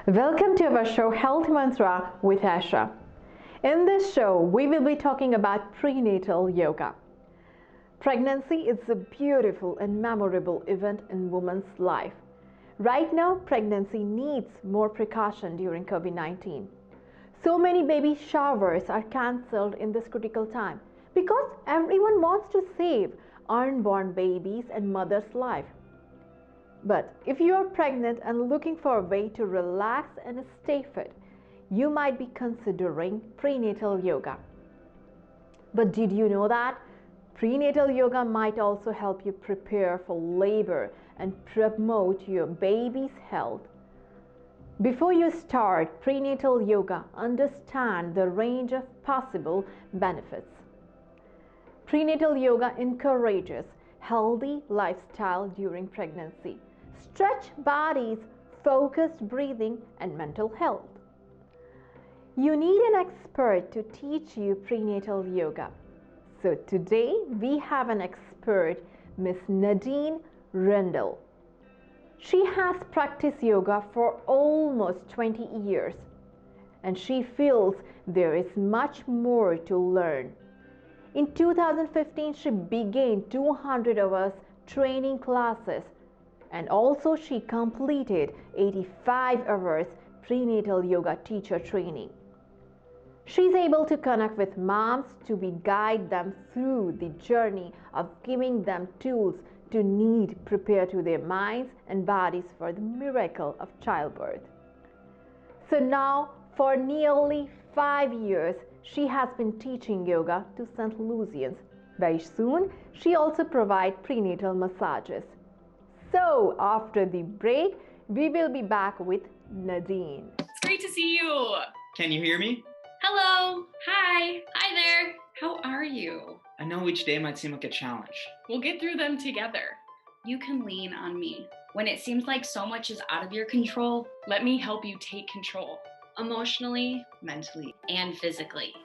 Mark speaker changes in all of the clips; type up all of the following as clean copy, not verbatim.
Speaker 1: Welcome to our show Health Mantra with Esha. In this show, we will be talking about prenatal yoga. Pregnancy is a beautiful and memorable event in woman's life. Right now, pregnancy needs more precaution during COVID-19. So many baby showers are cancelled in this critical time because everyone wants to save unborn babies and mother's life. But if you are pregnant and looking for a way to relax and stay fit, you might be considering prenatal yoga. But did you know that prenatal yoga might also help you prepare for labor and promote your baby's health? Before you start prenatal yoga, understand the range of possible benefits. Prenatal yoga encourages healthy lifestyle during pregnancy, stretch bodies, focused breathing, and mental health. You need an expert to teach you prenatal yoga. So today we have an expert, Miss Nadine Randell. She has practiced yoga for almost 20 years and she feels there is much more to learn. In 2015, she began 200 hours training classes and also she completed 85 hours prenatal yoga teacher training. She's able to connect with moms to guide them through the journey of giving them tools to prepare to their minds and bodies for the miracle of childbirth. So now, for nearly 5 years, she has been teaching yoga to St. Lucians. Very soon, she also provides prenatal massages. So, after the break, we will be back with Nadine.
Speaker 2: It's great to see you.
Speaker 3: Can you hear me?
Speaker 2: Hello. Hi. Hi there. How are you?
Speaker 3: I know each day might seem like a challenge.
Speaker 2: We'll get through them together. You can lean on me. When it seems like so much is out of your control, let me help you take control. Emotionally, mentally, and physically.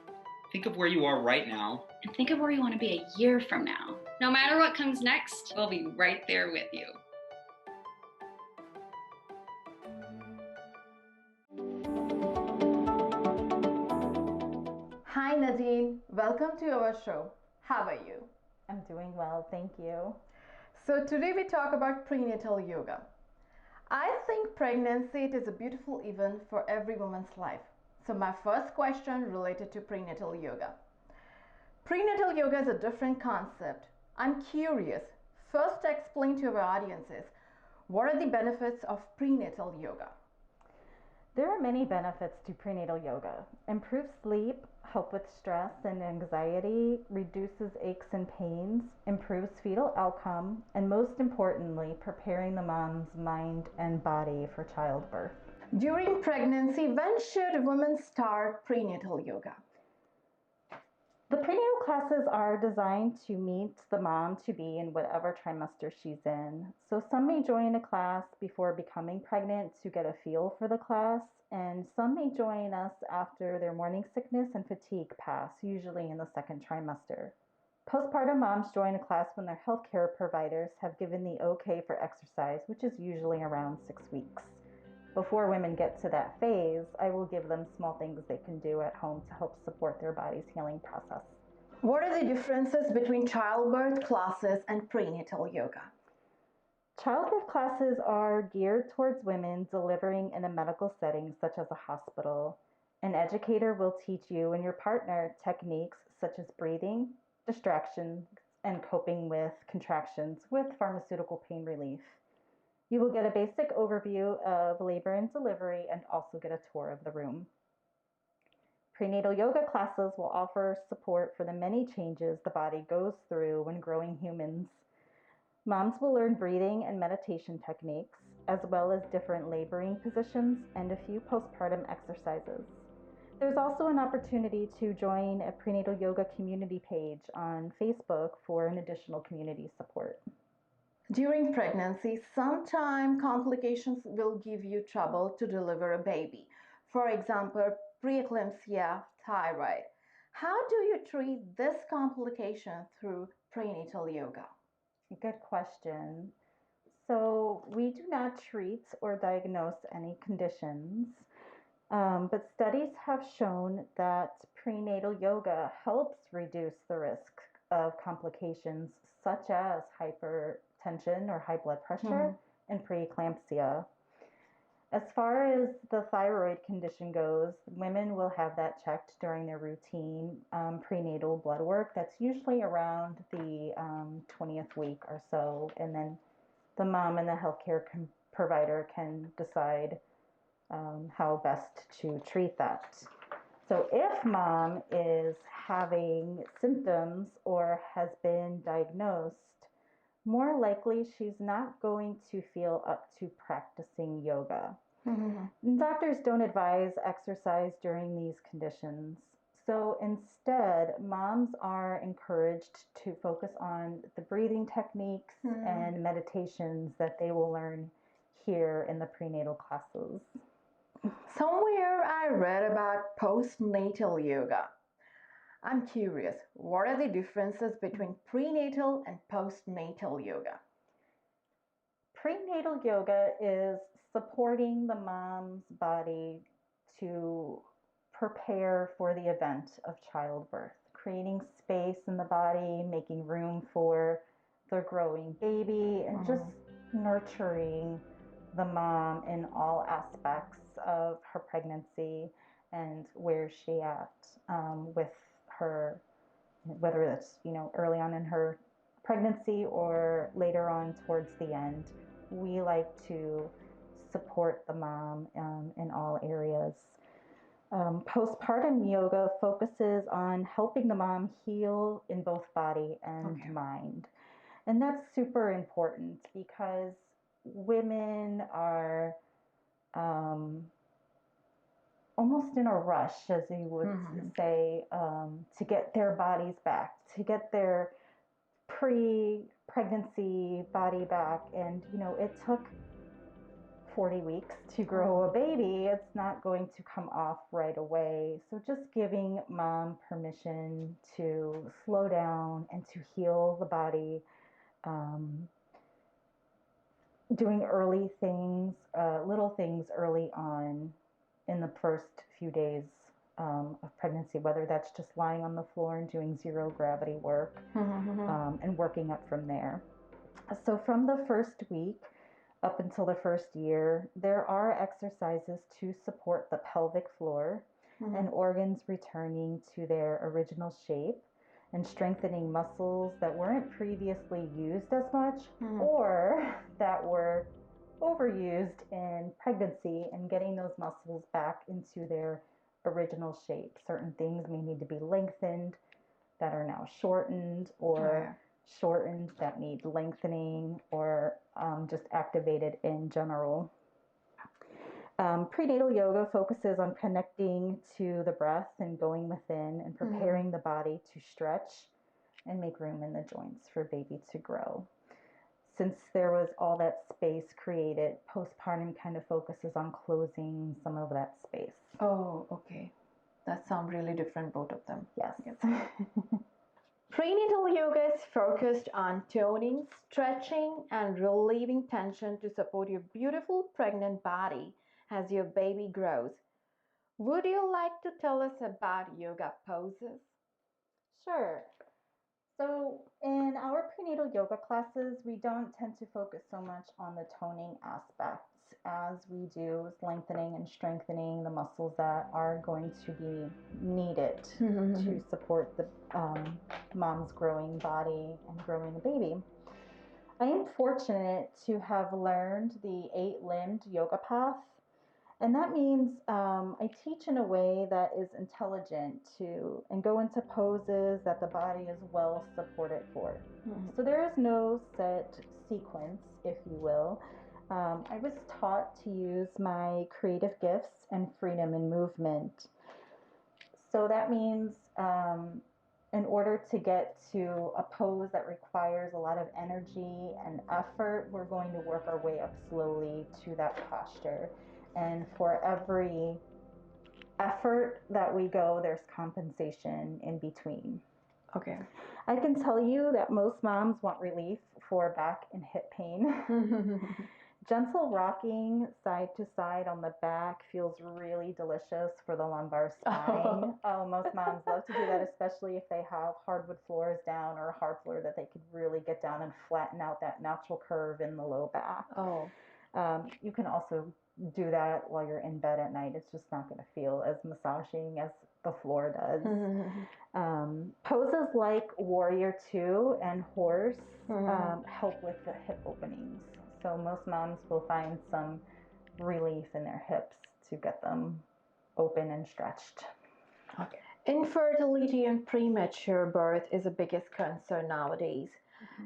Speaker 3: Think of where you are right now.
Speaker 2: And think of where you want to be a year from now. No matter what comes next, we'll be right there with you.
Speaker 1: Hi Nadine, welcome to our show. How are you?
Speaker 4: I'm doing well, thank you.
Speaker 1: So today we talk about prenatal yoga. I think pregnancy it is a beautiful event for every woman's life. So my first question related to prenatal yoga. Prenatal yoga is a different concept. I'm curious. First explain to our audiences, what are the benefits of prenatal yoga?
Speaker 4: There are many benefits to prenatal yoga. Improves sleep, help with stress and anxiety, reduces aches and pains, improves fetal outcome, and most importantly, preparing the mom's mind and body for childbirth.
Speaker 1: During pregnancy, when should women start prenatal yoga?
Speaker 4: The prenatal classes are designed to meet the mom to be in whatever trimester she's in. So some may join a class before becoming pregnant to get a feel for the class, and some may join us after their morning sickness and fatigue pass, usually in the second trimester. Postpartum moms join a class when their healthcare providers have given the okay for exercise, which is usually around 6 weeks. Before women get to that phase, I will give them small things they can do at home to help support their body's healing process.
Speaker 1: What are the differences between childbirth classes and prenatal yoga?
Speaker 4: Childbirth classes are geared towards women delivering in a medical setting such as a hospital. An educator will teach you and your partner techniques such as breathing, distractions, and coping with contractions with pharmaceutical pain relief. You will get a basic overview of labor and delivery and also get a tour of the room. Prenatal yoga classes will offer support for the many changes the body goes through when growing humans. Moms will learn breathing and meditation techniques, as well as different laboring positions and a few postpartum exercises. There's also an opportunity to join a prenatal yoga community page on Facebook for an additional community support.
Speaker 1: During pregnancy, sometimes complications will give you trouble to deliver a baby. For example, preeclampsia, thyroid. How do you treat this complication through prenatal yoga?
Speaker 4: Good question. So, we do not treat or diagnose any conditions, but studies have shown that prenatal yoga helps reduce the risk of complications such as hypertension or high blood pressure and preeclampsia. As far as the thyroid condition goes, women will have that checked during their routine prenatal blood work. That's usually around the 20th week or so. And then the mom and the healthcare provider can decide how best to treat that. So if mom is having symptoms or has been diagnosed, more likely she's not going to feel up to practicing yoga. Doctors don't advise exercise during these conditions. So instead, moms are encouraged to focus on the breathing techniques and meditations that they will learn here in the prenatal classes.
Speaker 1: Somewhere I read about postnatal yoga. I'm curious, what are the differences between prenatal and postnatal yoga?
Speaker 4: Prenatal yoga is supporting the mom's body to prepare for the event of childbirth, creating space in the body, making room for the growing baby, and just nurturing the mom in all aspects of her pregnancy and where she at with her, whether it's early on in her pregnancy or later on towards the end. We like to support the mom in all areas. Postpartum yoga focuses on helping the mom heal in both body and mind. And that's super important because women are almost in a rush, as you would say, to get their bodies back, to get their pre-pregnancy body back. And, it took 40 weeks to grow a baby. It's not going to come off right away. So just giving mom permission to slow down and to heal the body, doing early things, little things early on in the first few days of pregnancy, whether that's just lying on the floor and doing zero gravity work and working up from there. So from the first week up until the first year, there are exercises to support the pelvic floor and organs returning to their original shape and strengthening muscles that weren't previously used as much or that were overused in pregnancy, and getting those muscles back into their original shape. Certain things may need to be lengthened that are now shortened, or shortened that need lengthening, or just activated in general. Prenatal yoga focuses on connecting to the breath and going within and preparing the body to stretch and make room in the joints for baby to grow. Since there was all that space created, postpartum kind of focuses on closing some of that space.
Speaker 1: Oh, okay. That sounds really different, both of them.
Speaker 4: Yes.
Speaker 1: Prenatal yoga is focused on toning, stretching, and relieving tension to support your beautiful pregnant body as your baby grows. Would you like to tell us about yoga poses?
Speaker 4: Sure. So in our prenatal yoga classes, we don't tend to focus so much on the toning aspects as we do lengthening and strengthening the muscles that are going to be needed to support the mom's growing body and growing the baby. I am fortunate to have learned the 8-limbed yoga path. And that means I teach in a way that is intelligent and go into poses that the body is well supported for. So there is no set sequence, if you will. I was taught to use my creative gifts and freedom in movement. So that means in order to get to a pose that requires a lot of energy and effort, we're going to work our way up slowly to that posture. And for every effort that we go, there's compensation in between.
Speaker 1: Okay.
Speaker 4: I can tell you that most moms want relief for back and hip pain. Gentle rocking side to side on the back feels really delicious for the lumbar spine. Oh, most moms love to do that, especially if they have hardwood floors down or a hard floor that they could really get down and flatten out that natural curve in the low back.
Speaker 1: Oh.
Speaker 4: You can also do that while you're in bed at night. It's just not going to feel as massaging as the floor does. Poses like Warrior 2 and Horse help with the hip openings. So most moms will find some relief in their hips to get them open and stretched.
Speaker 1: Okay. Infertility and premature birth is the biggest concern nowadays.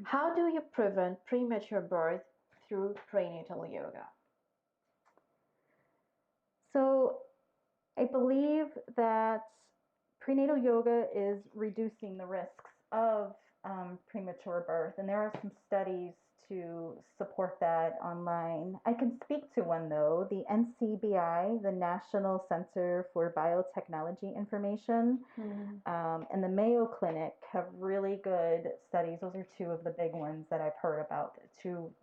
Speaker 1: How do you prevent premature birth through prenatal yoga?
Speaker 4: So I believe that prenatal yoga is reducing the risks of premature birth, and there are some studies to support that online. I can speak to one though. The NCBI, the National Center for Biotechnology Information, and the Mayo Clinic have really good studies. Those are two of the big ones that I've heard about, two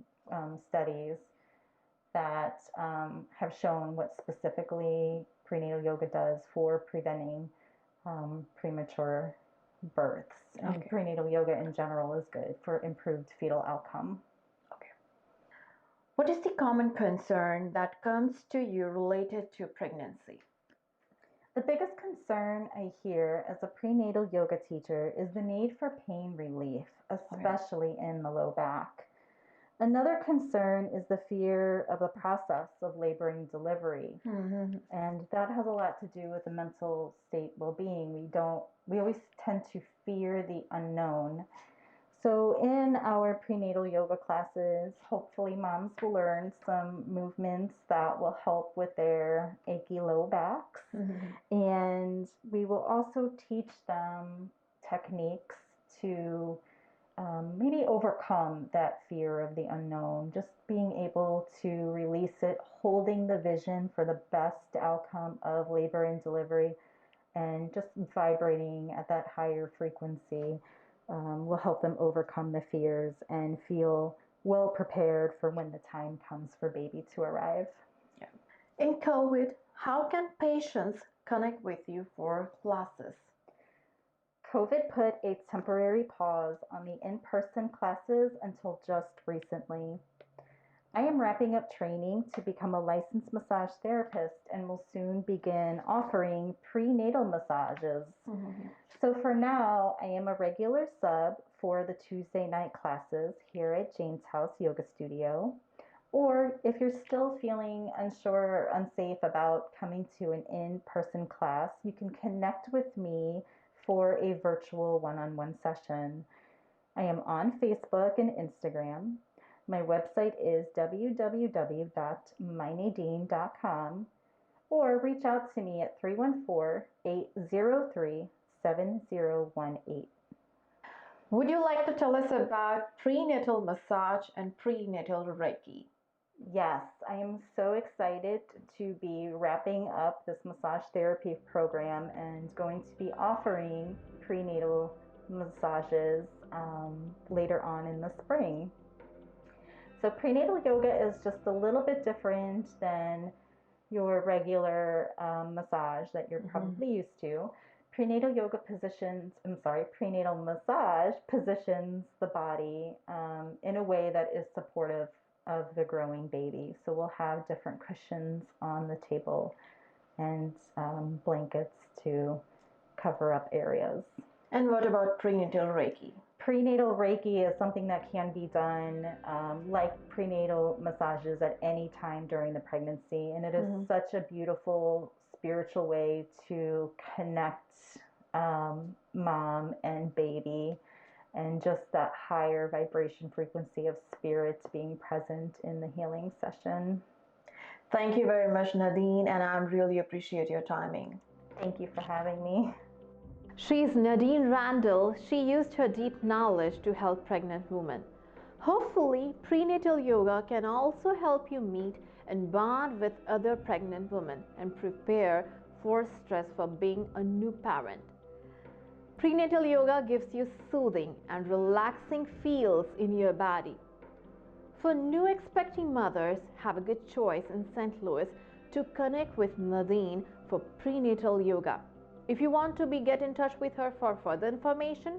Speaker 4: studies that have shown what specifically prenatal yoga does for preventing premature births. And prenatal yoga in general is good for improved fetal outcome.
Speaker 1: Okay. What is the common concern that comes to you related to pregnancy?
Speaker 4: The biggest concern I hear as a prenatal yoga teacher is the need for pain relief, especially in the low back. Another concern is the fear of the process of labor and delivery. And that has a lot to do with the mental state well-being. We always tend to fear the unknown. So in our prenatal yoga classes, hopefully moms will learn some movements that will help with their achy low backs. And we will also teach them techniques to maybe overcome that fear of the unknown, just being able to release it, holding the vision for the best outcome of labor and delivery, and just vibrating at that higher frequency will help them overcome the fears and feel well prepared for when the time comes for baby to arrive.
Speaker 1: Yeah. In COVID, how can patients connect with you for classes?
Speaker 4: COVID put a temporary pause on the in-person classes until just recently. I am wrapping up training to become a licensed massage therapist and will soon begin offering prenatal massages. So for now, I am a regular sub for the Tuesday night classes here at Jane's House Yoga Studio. Or if you're still feeling unsure or unsafe about coming to an in-person class, you can connect with me for a virtual one-on-one session. I am on Facebook and Instagram. My website is www.mynadine.com, or reach out to me at 314-803-7018.
Speaker 1: Would you like to tell us about prenatal massage and prenatal Reiki?
Speaker 4: Yes, I am so excited to be wrapping up this massage therapy program and going to be offering prenatal massages later on in the spring. So prenatal yoga is just a little bit different than your regular massage that you're probably used to. Prenatal massage positions the body in a way that is supportive of the growing baby. So we'll have different cushions on the table and blankets to cover up areas.
Speaker 1: And what about prenatal Reiki?
Speaker 4: Prenatal Reiki is something that can be done like prenatal massages at any time during the pregnancy. And it is such a beautiful spiritual way to connect mom and baby, and just that higher vibration frequency of spirits being present in the healing session.
Speaker 1: Thank you very much, Nadine, and I really appreciate your timing.
Speaker 4: Thank you for having me.
Speaker 1: She's Nadine Randell. She used her deep knowledge to help pregnant women. Hopefully, prenatal yoga can also help you meet and bond with other pregnant women and prepare for stress for being a new parent. Prenatal yoga gives you soothing and relaxing feels in your body. For new expecting mothers, have a good choice in St. Louis to connect with Nadine for prenatal yoga. If you want to get in touch with her for further information,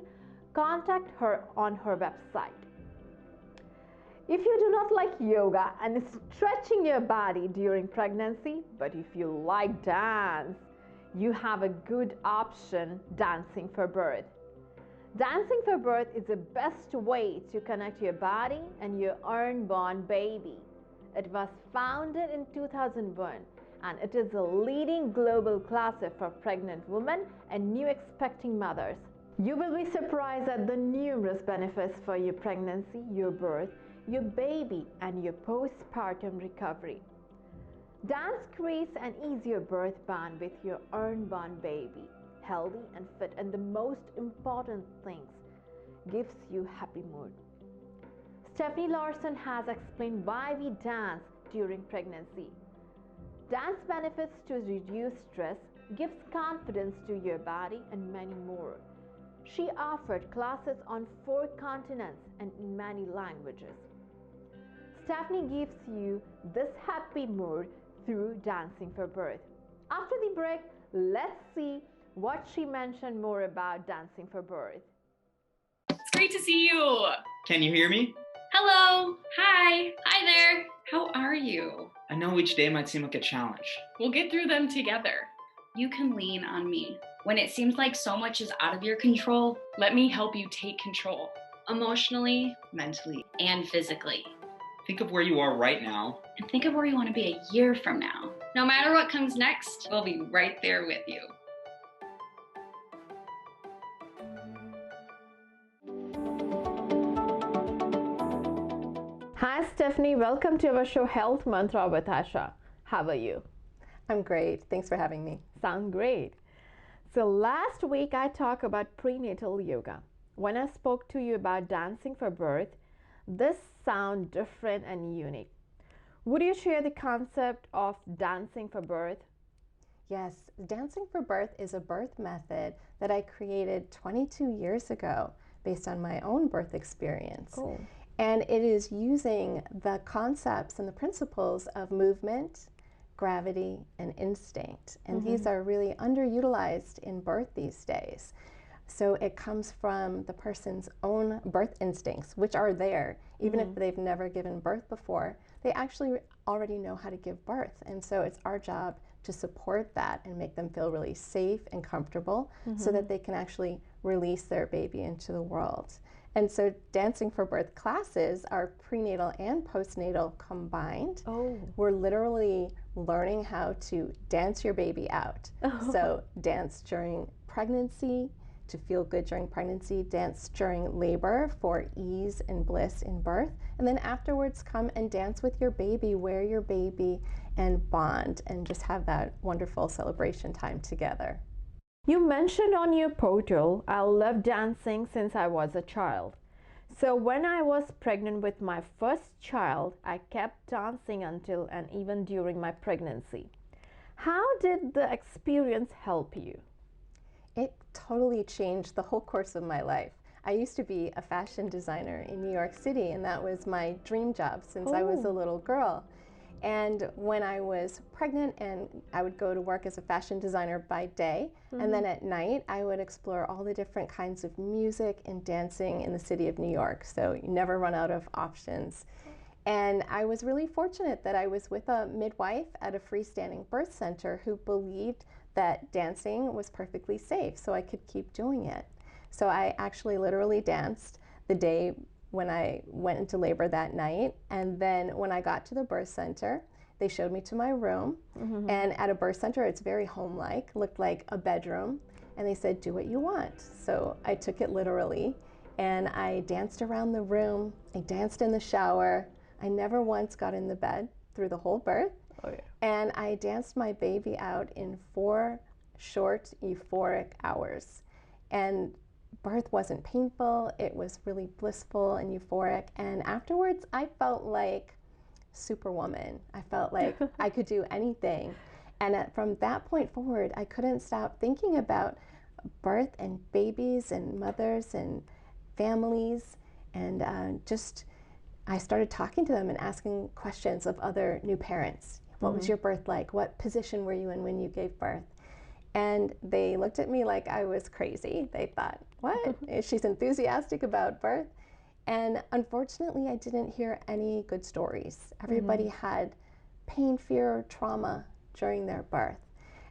Speaker 1: contact her on her website. If you do not like yoga and stretching your body during pregnancy, but if you like dance, you have a good option, Dancing for Birth. Dancing for Birth is the best way to connect your body and your unborn baby. It was founded in 2001 and it is a leading global class for pregnant women and new expecting mothers. You will be surprised at the numerous benefits for your pregnancy, your birth, your baby, and your postpartum recovery. Dance creates an easier birth bond with your unborn baby, healthy and fit, and the most important things, gives you happy mood. Stephanie Larson has explained why we dance during pregnancy. Dance benefits to reduce stress, gives confidence to your body, and many more. She offered classes on 4 continents and in many languages. Stephanie gives you this happy mood through Dancing for Birth. After the break, let's see what she mentioned more about Dancing for Birth.
Speaker 2: It's great to see you.
Speaker 3: Can you hear me?
Speaker 2: Hello. Hi. Hi there. How are you?
Speaker 3: I know each day might seem like a challenge.
Speaker 2: We'll get through them together. You can lean on me. When it seems like so much is out of your control, let me help you take control. Emotionally, mentally, and physically.
Speaker 3: Think of where you are right now.
Speaker 2: And think of where you want to be a year from now. No matter what comes next, we'll be right there with you.
Speaker 1: Hi Stephanie, welcome to our show Health Mantra with Esha. How are you?
Speaker 5: I'm great. Thanks for having me.
Speaker 1: Sound great. So last week I talked about prenatal yoga. When I spoke to you about Dancing for Birth, this sound different and unique. Would you share the concept of Dancing for Birth?
Speaker 5: Yes, Dancing for Birth is a birth method that I created 22 years ago based on my own birth experience.
Speaker 1: Cool.
Speaker 5: And it is using the concepts and the principles of movement, gravity, and instinct. And these are really underutilized in birth these days. So it comes from the person's own birth instincts, which are there. Even if they've never given birth before, they actually already know how to give birth. And so it's our job to support that and make them feel really safe and comfortable so that they can actually release their baby into the world. And so Dancing for Birth classes are prenatal and postnatal combined.
Speaker 1: Oh.
Speaker 5: We're literally learning how to dance your baby out. So dance during pregnancy to feel good during pregnancy, dance during labor for ease and bliss in birth, and then afterwards come and dance with your baby, wear your baby, and bond and just have that wonderful celebration time together.
Speaker 1: You mentioned on your portal, I love dancing since I was a child. So when I was pregnant with my first child, I kept dancing until and even during my pregnancy. How did the experience help you?
Speaker 5: It totally changed the whole course of my life. I used to be a fashion designer in New York City, and that was my dream job since I was a little girl. And when I was pregnant, and I would go to work as a fashion designer by day, and then at night I would explore all the different kinds of music and dancing in the city of New York. So you never run out of options. And I was really fortunate that I was with a midwife at a freestanding birth center who believed that dancing was perfectly safe, so I could keep doing it. So I actually literally danced the day when I went into labor that night, and then when I got to the birth center, they showed me to my room, and at a birth center it's very home-like, looked like a bedroom, and they said, do what you want. So I took it literally, and I danced around the room, I danced in the shower, I never once got in the bed through the whole birth.
Speaker 1: Oh, yeah.
Speaker 5: And I danced my baby out in 4 short, euphoric hours. And birth wasn't painful, it was really blissful and euphoric. And afterwards, I felt like Superwoman. I felt like I could do anything. And from that point forward, I couldn't stop thinking about birth and babies and mothers and families. And I started talking to them and asking questions of other new parents. What was your birth like? What position were you in when you gave birth? And they looked at me like I was crazy. They thought, what? She's enthusiastic about birth. And unfortunately, I didn't hear any good stories. Everybody had pain, fear, or trauma during their birth.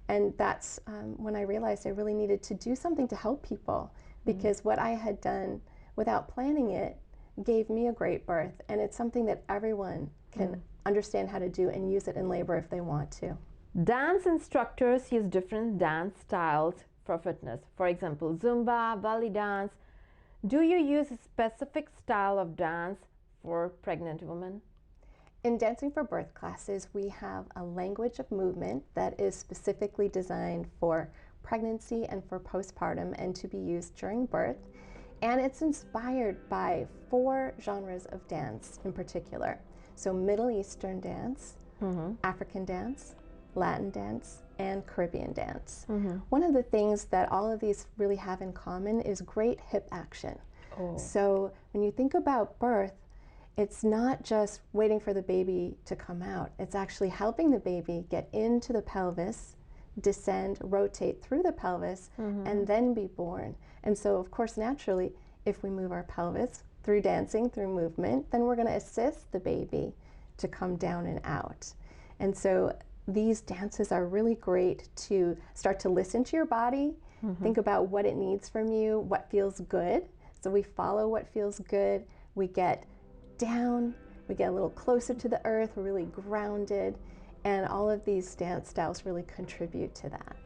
Speaker 5: And that's when I realized I really needed to do something to help people, because what I had done without planning it gave me a great birth. And it's something that everyone can understand how to do and use it in labor if they want to.
Speaker 1: Dance instructors use different dance styles for fitness. For example, Zumba, belly dance. Do you use a specific style of dance for pregnant women?
Speaker 5: In Dancing for Birth classes, we have a language of movement that is specifically designed for pregnancy and for postpartum and to be used during birth. And it's inspired by 4 genres of dance in particular. So Middle Eastern dance, African dance, Latin dance, and Caribbean dance. One of the things that all of these really have in common is great hip action. So when you think about birth, it's not just waiting for the baby to come out. It's actually helping the baby get into the pelvis, descend, rotate through the pelvis, and then be born. And so, of course, naturally, if we move our pelvis through dancing, through movement, then we're going to assist the baby to come down and out. And so these dances are really great to start to listen to your body, think about what it needs from you, what feels good. So we follow what feels good. We get down, we get a little closer to the earth, we're really grounded, and all of these dance styles really contribute to that.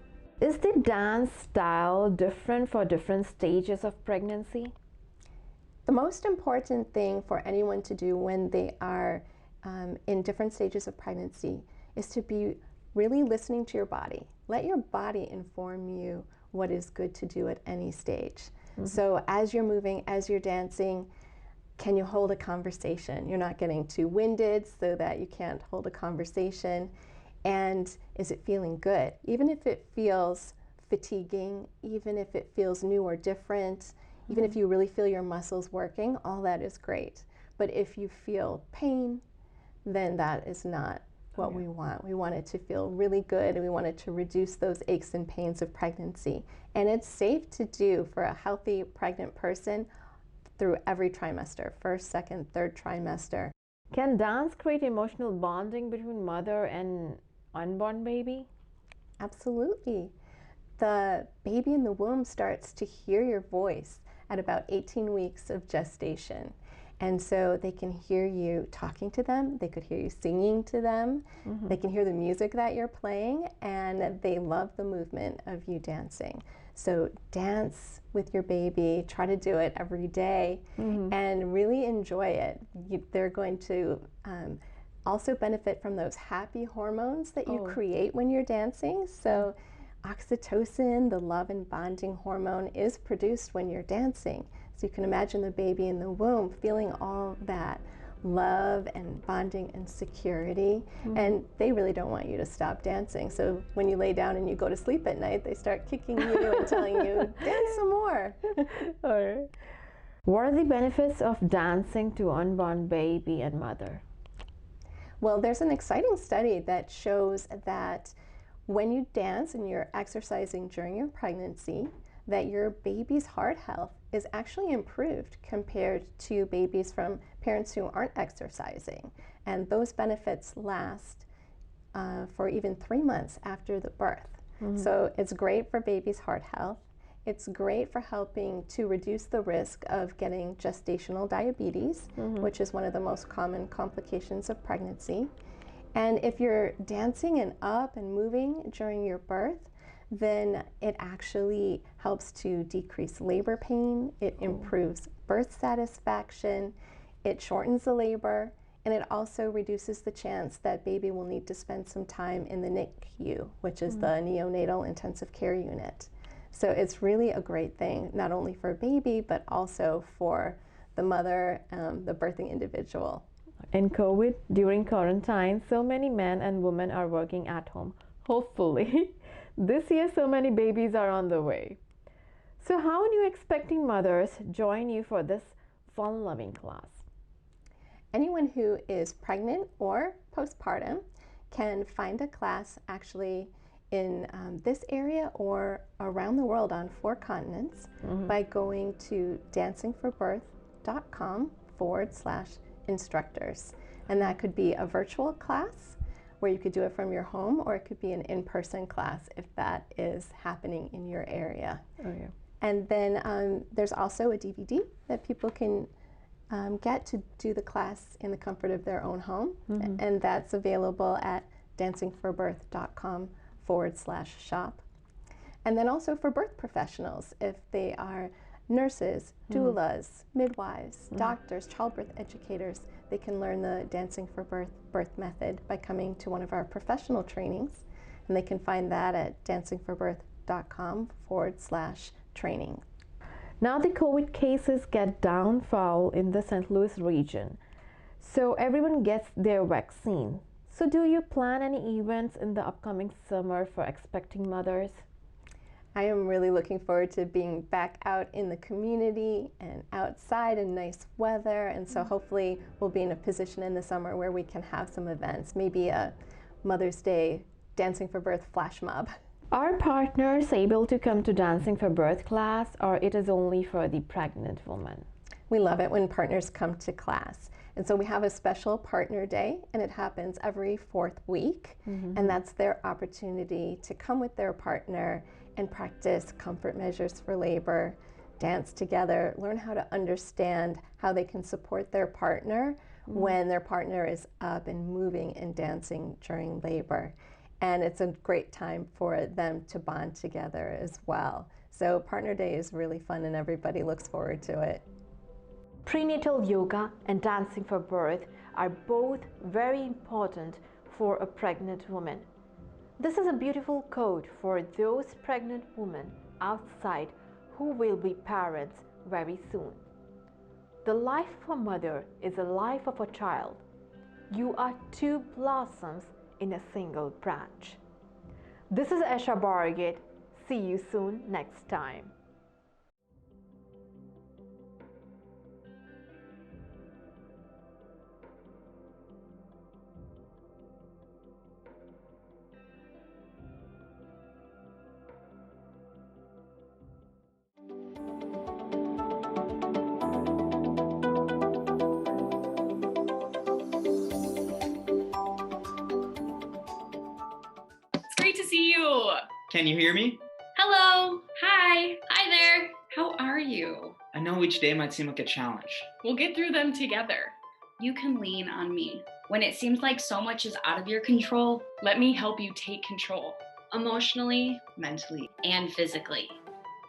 Speaker 1: Is the dance style different for different stages of pregnancy?
Speaker 5: The most important thing for anyone to do when they are in different stages of pregnancy is to be really listening to your body. Let your body inform you what is good to do at any stage. So as you're moving, as you're dancing, can you hold a conversation? You're not getting too winded so that you can't hold a conversation. And is it feeling good? Even if it feels fatiguing, even if it feels new or different, even if you really feel your muscles working, all that is great. But if you feel pain, then that is not what we want. We want it to feel really good, and we want it to reduce those aches and pains of pregnancy. And it's safe to do for a healthy pregnant person through every trimester, first, second, third trimester.
Speaker 1: Can dance create emotional bonding between mother and unborn baby?
Speaker 5: Absolutely. The baby in the womb starts to hear your voice at about 18 weeks of gestation. And so they can hear you talking to them, they could hear you singing to them, they can hear the music that you're playing, and they love the movement of you dancing. So dance with your baby, try to do it every day, and really enjoy it. They're going to also benefit from those happy hormones that you create when you're dancing. So oxytocin, the love and bonding hormone, is produced when you're dancing. So you can imagine the baby in the womb feeling all that love and bonding and security, and they really don't want you to stop dancing. So when you lay down and you go to sleep at night, they start kicking you and telling you, dance some more.
Speaker 1: What are the benefits of dancing to unborn baby and mother?
Speaker 5: Well, there's an exciting study that shows that when you dance and you're exercising during your pregnancy, that your baby's heart health is actually improved compared to babies from parents who aren't exercising. And those benefits last for even 3 months after the birth. So it's great for baby's heart health. It's great for helping to reduce the risk of getting gestational diabetes, which is one of the most common complications of pregnancy. And if you're dancing and up and moving during your birth, then it actually helps to decrease labor pain, it improves birth satisfaction, it shortens the labor, and it also reduces the chance that baby will need to spend some time in the NICU, which is the neonatal intensive care unit. So it's really a great thing, not only for baby, but also for the mother, the birthing individual.
Speaker 1: In COVID, during quarantine, so many men and women are working at home. Hopefully. This year, so many babies are on the way. So, how new expecting mothers join you for this fun-loving class?
Speaker 5: Anyone who is pregnant or postpartum can find a class actually in this area or around the world on 4 continents by going to dancingforbirth.com/instructors. And that could be a virtual class where you could do it from your home, or it could be an in-person class if that is happening in your area.
Speaker 1: Oh, yeah.
Speaker 5: And then there's also a DVD that people can get to do the class in the comfort of their own home. And that's available at dancingforbirth.com/shop. And then also for birth professionals, if they are nurses, doulas, midwives, doctors, childbirth educators, they can learn the Dancing for birth method by coming to one of our professional trainings. And they can find that at dancingforbirth.com/training.
Speaker 1: Now the COVID cases get downfall in the St. Louis region, so everyone gets their vaccine. So do you plan any events in the upcoming summer for expecting mothers?
Speaker 5: I am really looking forward to being back out in the community and outside in nice weather, and so hopefully we'll be in a position in the summer where we can have some events, maybe a Mother's Day Dancing for Birth flash mob.
Speaker 1: Are partners able to come to Dancing for Birth class, or it is only for the pregnant woman?
Speaker 5: We love it when partners come to class. And so we have a special partner day, and it happens every 4th week. And that's their opportunity to come with their partner and practice comfort measures for labor, dance together, learn how to understand how they can support their partner when their partner is up and moving and dancing during labor. And it's a great time for them to bond together as well. So Partner Day is really fun and everybody looks forward to it.
Speaker 1: Prenatal yoga and Dancing for Birth are both very important for a pregnant woman. This is a beautiful code for those pregnant women outside who will be parents very soon. The life of a mother is the life of a child. You are 2 blossoms in a single branch. This is Esha Bargate. See you soon next time.
Speaker 2: Great to see you.
Speaker 3: Can you hear me?
Speaker 2: Hello. Hi. Hi there. How are you?
Speaker 3: I know each day might seem like a challenge.
Speaker 2: We'll get through them together. You can lean on me. When it seems like so much is out of your control, let me help you take control. Emotionally, mentally, and physically.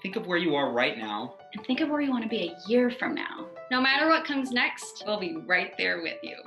Speaker 3: Think of where you are right now.
Speaker 2: And think of where you want to be a year from now. No matter what comes next, we'll be right there with you.